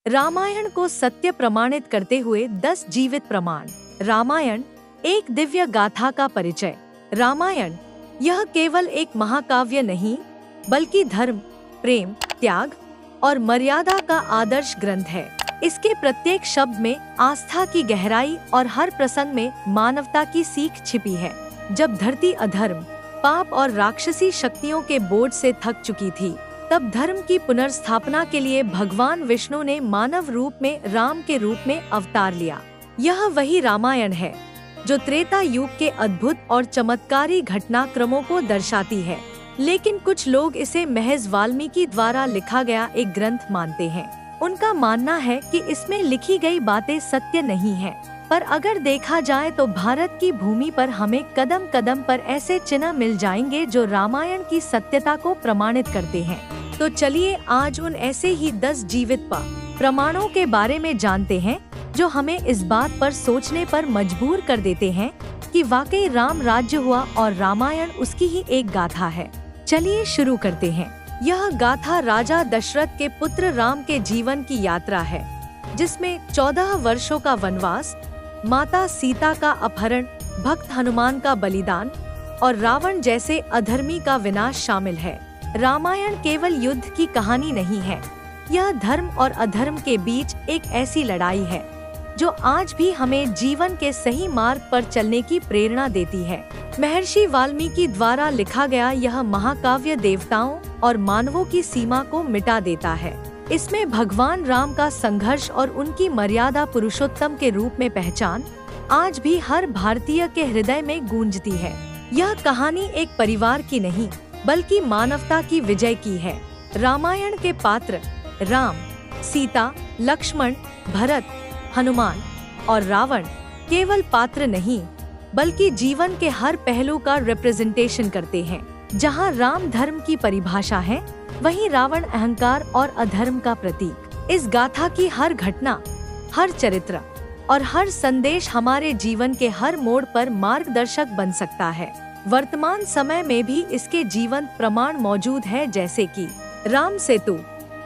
रामायण को सत्य प्रमाणित करते हुए 10 जीवित प्रमाण। रामायण एक दिव्य गाथा का परिचय। रामायण यह केवल एक महाकाव्य नहीं, बल्कि धर्म, प्रेम, त्याग और मर्यादा का आदर्श ग्रंथ है। इसके प्रत्येक शब्द में आस्था की गहराई और हर प्रसंग में मानवता की सीख छिपी है। जब धरती अधर्म, पाप और राक्षसी शक्तियों के बोझ से थक चुकी थी, तब धर्म की पुनर्स्थापना के लिए भगवान विष्णु ने मानव रूप में राम के रूप में अवतार लिया। यह वही रामायण है जो त्रेता युग के अद्भुत और चमत्कारी घटनाक्रमों को दर्शाती है। लेकिन कुछ लोग इसे महज वाल्मीकि द्वारा लिखा गया एक ग्रंथ मानते हैं। उनका मानना है कि इसमें लिखी गई बातें सत्य नहीं है। पर अगर देखा जाए तो भारत की भूमि पर हमें कदम कदम पर ऐसे चिन्ह मिल जाएंगे जो रामायण की सत्यता को प्रमाणित करते हैं। तो चलिए आज उन ऐसे ही 10 जीवित प्रमाणों के बारे में जानते हैं जो हमें इस बात पर सोचने पर मजबूर कर देते हैं कि वाकई राम राज्य हुआ और रामायण उसकी ही एक गाथा है। चलिए शुरू करते हैं। यह गाथा राजा दशरथ के पुत्र राम के जीवन की यात्रा है, जिसमें 14 वर्षों का वनवास, माता सीता का अपहरण, भक्त हनुमान का बलिदान और रावण जैसे अधर्मी का विनाश शामिल है। रामायण केवल युद्ध की कहानी नहीं है, यह धर्म और अधर्म के बीच एक ऐसी लड़ाई है जो आज भी हमें जीवन के सही मार्ग पर चलने की प्रेरणा देती है। महर्षि वाल्मीकि द्वारा लिखा गया यह महाकाव्य देवताओं और मानवों की सीमा को मिटा देता है। इसमें भगवान राम का संघर्ष और उनकी मर्यादा पुरुषोत्तम के रूप में पहचान आज भी हर भारतीय के हृदय में गूंजती है। यह कहानी एक परिवार की नहीं, बल्कि मानवता की विजय की है। रामायण के पात्र राम, सीता, लक्ष्मण, भरत, हनुमान और रावण केवल पात्र नहीं, बल्कि जीवन के हर पहलू का रिप्रेजेंटेशन करते हैं। जहां राम धर्म की परिभाषा है, वहीं रावण अहंकार और अधर्म का प्रतीक। इस गाथा की हर घटना, हर चरित्र और हर संदेश हमारे जीवन के हर मोड़ पर मार्गदर्शक बन सकता है। वर्तमान समय में भी इसके जीवंत प्रमाण मौजूद है, जैसे कि राम सेतु,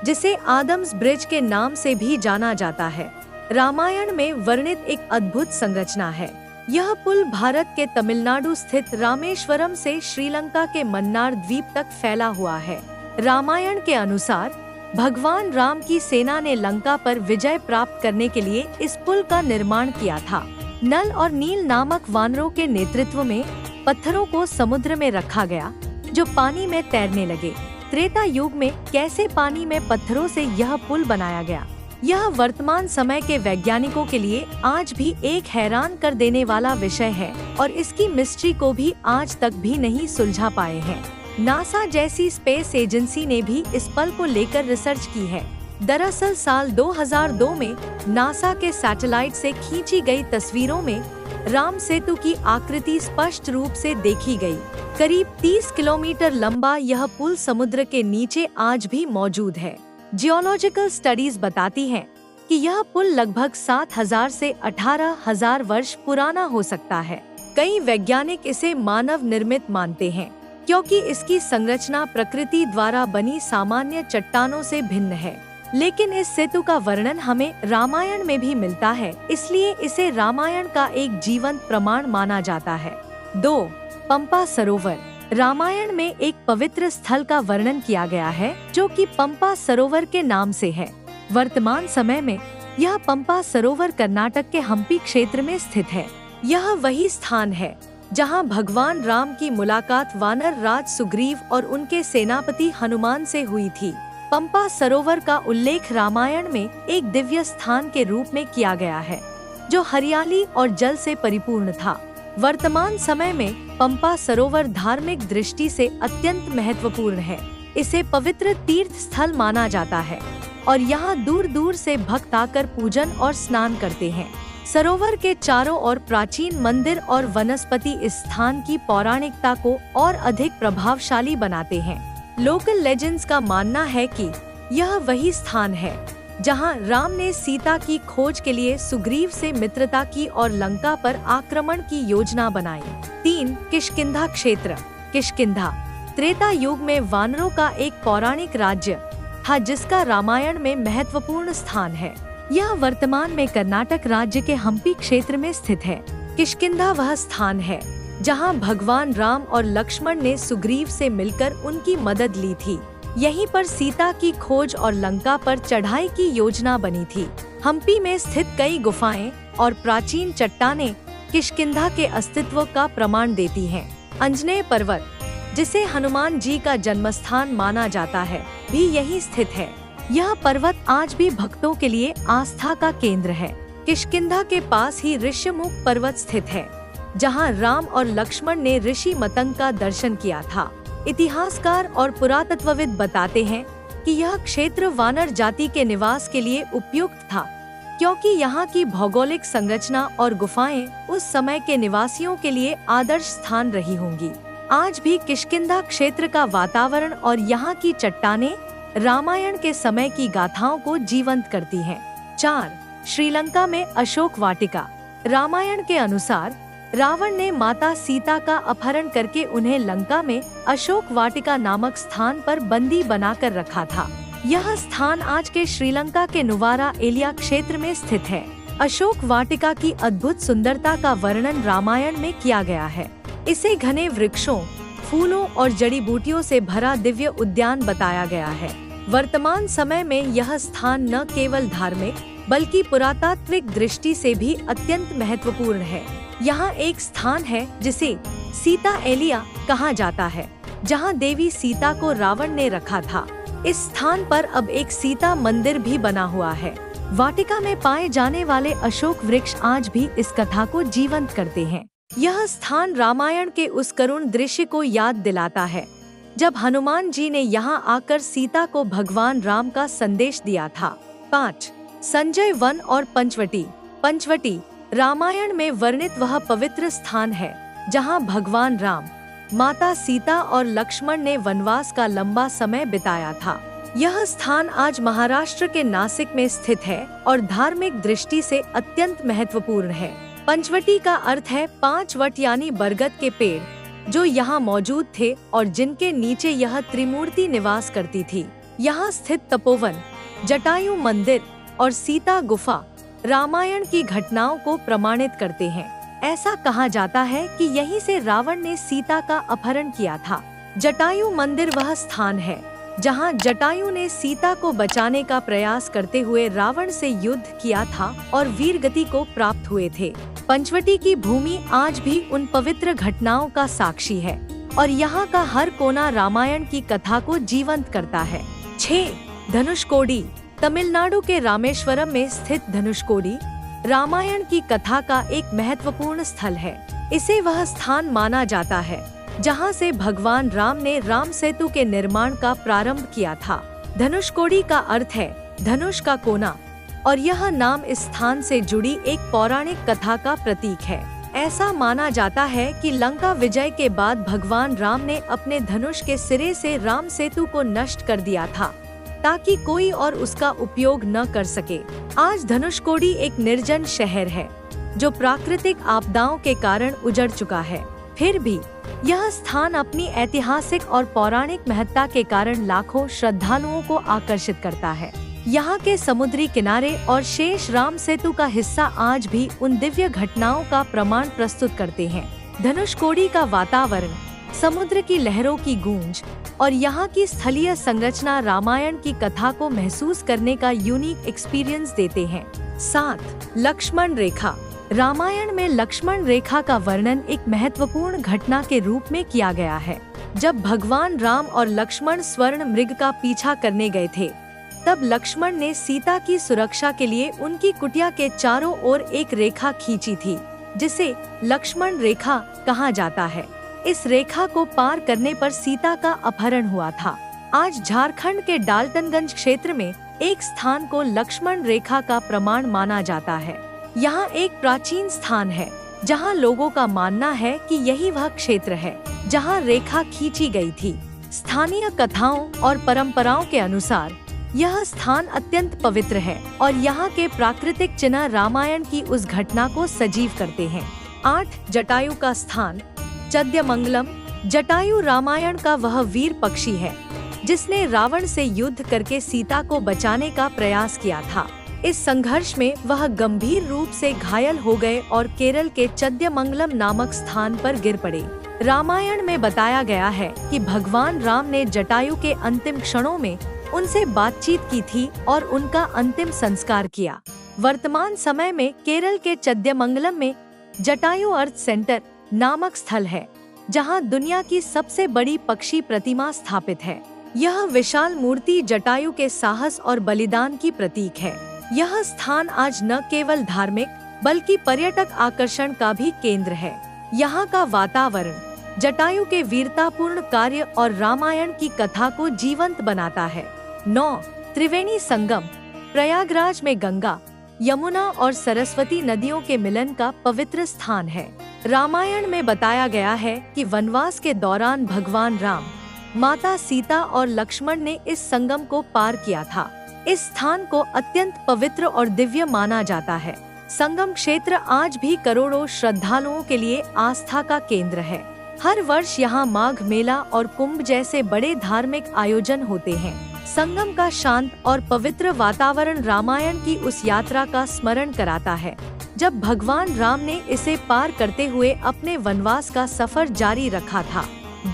जिसे आदम्स ब्रिज के नाम से भी जाना जाता है, रामायण में वर्णित एक अद्भुत संरचना है। यह पुल भारत के तमिलनाडु स्थित रामेश्वरम से श्रीलंका के मन्नार द्वीप तक फैला हुआ है। रामायण के अनुसार भगवान राम की सेना ने लंका पर विजय प्राप्त करने के लिए इस पुल का निर्माण किया था। नल और नील नामक वानरों के नेतृत्व में पत्थरों को समुद्र में रखा गया, जो पानी में तैरने लगे। त्रेता युग में कैसे पानी में पत्थरों से यह पुल बनाया गया, यह वर्तमान समय के वैज्ञानिकों के लिए आज भी एक हैरान कर देने वाला विषय है और इसकी मिस्ट्री को भी आज तक भी नहीं सुलझा पाए हैं। नासा जैसी स्पेस एजेंसी ने भी इस पल को लेकर रिसर्च की है। दरअसल साल 2002 में नासा के सैटेलाइट से खींची गई तस्वीरों में राम सेतु की आकृति स्पष्ट रूप से देखी गई। करीब 30 किलोमीटर लंबा यह पुल समुद्र के नीचे आज भी मौजूद है। जियोलॉजिकल स्टडीज बताती हैं कि यह पुल लगभग 7,000 से 18,000 वर्ष पुराना हो सकता है। कई वैज्ञानिक इसे मानव निर्मित मानते हैं, क्योंकि इसकी संरचना प्रकृति द्वारा बनी सामान्य चट्टानों से भिन्न है। लेकिन इस सेतु का वर्णन हमें रामायण में भी मिलता है, इसलिए इसे रामायण का एक जीवंत प्रमाण माना जाता है। 2. पंपा सरोवर। रामायण में एक पवित्र स्थल का वर्णन किया गया है, जो कि पंपा सरोवर के नाम से है। वर्तमान समय में यह पंपा सरोवर कर्नाटक के हम्पी क्षेत्र में स्थित है। यह वही स्थान है जहां भगवान राम की मुलाकात वानर राज सुग्रीव और उनके सेनापति हनुमान से हुई थी। पंपा सरोवर का उल्लेख रामायण में एक दिव्य स्थान के रूप में किया गया है, जो हरियाली और जल से परिपूर्ण था। वर्तमान समय में पंपा सरोवर धार्मिक दृष्टि से अत्यंत महत्वपूर्ण है। इसे पवित्र तीर्थ स्थल माना जाता है और यहाँ दूर दूर से भक्त आकर पूजन और स्नान करते हैं। सरोवर के चारों ओर प्राचीन मंदिर और वनस्पति इस स्थान की पौराणिकता को और अधिक प्रभावशाली बनाते हैं। लोकल लेजेंड्स का मानना है कि यह वही स्थान है जहां राम ने सीता की खोज के लिए सुग्रीव से मित्रता की और लंका पर आक्रमण की योजना बनाई। 3. किष्किंधा क्षेत्र। किष्किंधा त्रेता युग में वानरों का एक पौराणिक राज्य था जिसका रामायण में महत्वपूर्ण स्थान है। यह वर्तमान में कर्नाटक राज्य के हम्पी क्षेत्र में स्थित है। किष्किंधा वह स्थान है जहां भगवान राम और लक्ष्मण ने सुग्रीव से मिलकर उनकी मदद ली थी। यहीं पर सीता की खोज और लंका पर चढ़ाई की योजना बनी थी। हम्पी में स्थित कई गुफाएं और प्राचीन चट्टानें किष्किंधा के अस्तित्व का प्रमाण देती हैं। अंजनेय पर्वत, जिसे हनुमान जी का जन्मस्थान माना जाता है, भी यहीं स्थित है। यह पर्वत आज भी भक्तों के लिए आस्था का केंद्र है। किष्किंधा के पास ही ऋष्यमुख पर्वत स्थित है, जहां राम और लक्ष्मण ने ऋषि मतंग का दर्शन किया था। इतिहासकार और पुरातत्वविद बताते हैं कि यह क्षेत्र वानर जाति के निवास के लिए उपयुक्त था, क्योंकि यहाँ की भौगोलिक संरचना और गुफाएं उस समय के निवासियों के लिए आदर्श स्थान रही होंगी। आज भी किष्किंधा क्षेत्र का वातावरण और यहाँ की चट्टानें रामायण के समय की गाथाओं को जीवंत करती हैं। 4. श्रीलंका में अशोक वाटिका। रामायण के अनुसार रावण ने माता सीता का अपहरण करके उन्हें लंका में अशोक वाटिका नामक स्थान पर बंदी बनाकर रखा था। यह स्थान आज के श्रीलंका के नुवारा एलिया क्षेत्र में स्थित है। अशोक वाटिका की अद्भुत सुंदरता का वर्णन रामायण में किया गया है। इसे घने वृक्षों, फूलों और जड़ी बूटियों से भरा दिव्य उद्यान बताया गया है। वर्तमान समय में यह स्थान न केवल धार्मिक बल्कि पुरातात्विक दृष्टि से भी अत्यंत महत्वपूर्ण है। यहाँ एक स्थान है जिसे सीता एलिया कहा जाता है, जहाँ देवी सीता को रावण ने रखा था। इस स्थान पर अब एक सीता मंदिर भी बना हुआ है। वाटिका में पाए जाने वाले अशोक वृक्ष आज भी इस कथा को जीवंत करते हैं। यह स्थान रामायण के उस करुण दृश्य को याद दिलाता है जब हनुमान जी ने यहाँ आकर सीता को भगवान राम का संदेश दिया था। 5. संजय वन और पंचवटी। पंचवटी रामायण में वर्णित वह पवित्र स्थान है जहाँ भगवान राम, माता सीता और लक्ष्मण ने वनवास का लंबा समय बिताया था। यह स्थान आज महाराष्ट्र के नासिक में स्थित है और धार्मिक दृष्टि से अत्यंत महत्वपूर्ण है। पंचवटी का अर्थ है 5 वट यानी बरगद के पेड़, जो यहाँ मौजूद थे और जिनके नीचे यह त्रिमूर्ति निवास करती थी। यहाँ स्थित तपोवन, जटायु मंदिर और सीता गुफा रामायण की घटनाओं को प्रमाणित करते हैं। ऐसा कहा जाता है कि यहीं से रावण ने सीता का अपहरण किया था। जटायु मंदिर वह स्थान है जहां जटायु ने सीता को बचाने का प्रयास करते हुए रावण से युद्ध किया था और वीरगति को प्राप्त हुए थे। पंचवटी की भूमि आज भी उन पवित्र घटनाओं का साक्षी है और यहाँ का हर कोना रामायण की कथा को जीवंत करता है। 6. धनुषकोडी। तमिलनाडु के रामेश्वरम में स्थित धनुषकोडी रामायण की कथा का एक महत्वपूर्ण स्थल है। इसे वह स्थान माना जाता है जहां से भगवान राम ने राम सेतु के निर्माण का प्रारंभ किया था। धनुषकोडी का अर्थ है धनुष का कोना और यह नाम इस स्थान से जुड़ी एक पौराणिक कथा का प्रतीक है। ऐसा माना जाता है कि लंका विजय के बाद भगवान राम ने अपने धनुष के सिरे से राम सेतु को नष्ट कर दिया था ताकि कोई और उसका उपयोग न कर सके। आज धनुषकोडी एक निर्जन शहर है जो प्राकृतिक आपदाओं के कारण उजड़ चुका है। फिर भी यह स्थान अपनी ऐतिहासिक और पौराणिक महत्ता के कारण लाखों श्रद्धालुओं को आकर्षित करता है। यहाँ के समुद्री किनारे और शेष राम सेतु का हिस्सा आज भी उन दिव्य घटनाओं का प्रमाण प्रस्तुत करते हैं। धनुषकोडी का वातावरण, समुद्र की लहरों की गूंज और यहाँ की स्थलीय संरचना रामायण की कथा को महसूस करने का यूनिक एक्सपीरियंस देते हैं। 7. लक्ष्मण रेखा। रामायण में लक्ष्मण रेखा का वर्णन एक महत्वपूर्ण घटना के रूप में किया गया है। जब भगवान राम और लक्ष्मण स्वर्ण मृग का पीछा करने गए थे, तब लक्ष्मण ने सीता की सुरक्षा के लिए उनकी कुटिया के चारों ओर एक रेखा खींची थी, जिसे लक्ष्मण रेखा कहा जाता है। इस रेखा को पार करने पर सीता का अपहरण हुआ था। आज झारखंड के डाल्टनगंज क्षेत्र में एक स्थान को लक्ष्मण रेखा का प्रमाण माना जाता है। यहाँ एक प्राचीन स्थान है जहाँ लोगों का मानना है कि यही वह क्षेत्र है जहाँ रेखा खींची गई थी। स्थानीय कथाओं और परंपराओं के अनुसार यह स्थान अत्यंत पवित्र है और यहाँ के प्राकृतिक चिन्ह रामायण की उस घटना को सजीव करते हैं। 8. जटायु का स्थान। चद्यमंगलम। जटायु रामायण का वह वीर पक्षी है जिसने रावण से युद्ध करके सीता को बचाने का प्रयास किया था। इस संघर्ष में वह गंभीर रूप से घायल हो गए और केरल के चद्यमंगलम नामक स्थान पर गिर पड़े। रामायण में बताया गया है कि भगवान राम ने जटायु के अंतिम क्षणों में उनसे बातचीत की थी और उनका अंतिम संस्कार किया। वर्तमान समय में केरल के चद्यमंगलम में जटायु अर्थ सेंटर नामक स्थल है, जहां दुनिया की सबसे बड़ी पक्षी प्रतिमा स्थापित है। यह विशाल मूर्ति जटायु के साहस और बलिदान की प्रतीक है। यह स्थान आज न केवल धार्मिक बल्कि पर्यटक आकर्षण का भी केंद्र है। यहाँ का वातावरण जटायु के वीरतापूर्ण कार्य और रामायण की कथा को जीवंत बनाता है। 9. त्रिवेणी संगम प्रयागराज में गंगा, यमुना और सरस्वती नदियों के मिलन का पवित्र स्थान है। रामायण में बताया गया है कि वनवास के दौरान भगवान राम, माता सीता और लक्ष्मण ने इस संगम को पार किया था। इस स्थान को अत्यंत पवित्र और दिव्य माना जाता है। संगम क्षेत्र आज भी करोड़ों श्रद्धालुओं के लिए आस्था का केंद्र है। हर वर्ष यहाँ माघ मेला और कुंभ जैसे बड़े धार्मिक आयोजन होते हैं। संगम का शांत और पवित्र वातावरण रामायण की उस यात्रा का स्मरण कराता है, जब भगवान राम ने इसे पार करते हुए अपने वनवास का सफर जारी रखा था।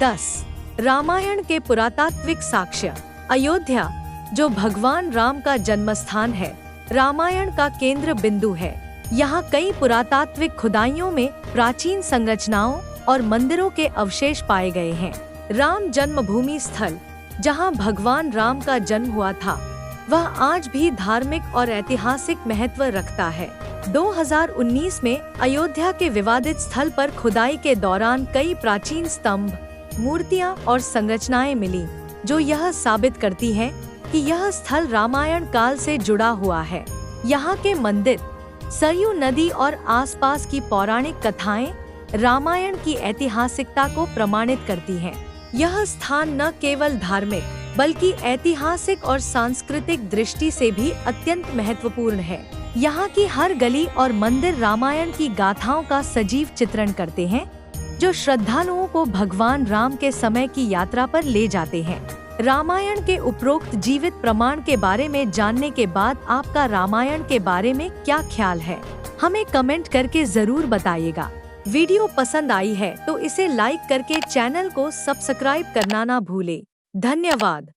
10. रामायण के पुरातात्विक साक्ष्य अयोध्या, जो भगवान राम का जन्मस्थान है, रामायण का केंद्र बिंदु है। यहाँ कई पुरातात्विक खुदाइयों में प्राचीन संरचनाओं और मंदिरों के अवशेष पाए गए हैं। राम जन्मभूमि स्थल, जहाँ भगवान राम का जन्म हुआ था, वह आज भी धार्मिक और ऐतिहासिक महत्व रखता है। 2019 में अयोध्या के विवादित स्थल पर खुदाई के दौरान कई प्राचीन स्तंभ, मूर्तियां और संरचनाएं मिली, जो यह साबित करती हैं कि यह स्थल रामायण काल से जुड़ा हुआ है। यहाँ के मंदिर, सरयू नदी और आसपास की पौराणिक कथाएं रामायण की ऐतिहासिकता को प्रमाणित करती हैं। यह स्थान न केवल धार्मिक बल्कि ऐतिहासिक और सांस्कृतिक दृष्टि से भी अत्यंत महत्वपूर्ण है। यहाँ की हर गली और मंदिर रामायण की गाथाओं का सजीव चित्रण करते हैं, जो श्रद्धालुओं को भगवान राम के समय की यात्रा पर ले जाते हैं। रामायण के उपरोक्त जीवित प्रमाण के बारे में जानने के बाद आपका रामायण के बारे में क्या ख्याल है, हमें कमेंट करके जरूर बताइएगा। वीडियो पसंद आई है तो इसे लाइक करके चैनल को सब्सक्राइब करना ना भूले। धन्यवाद।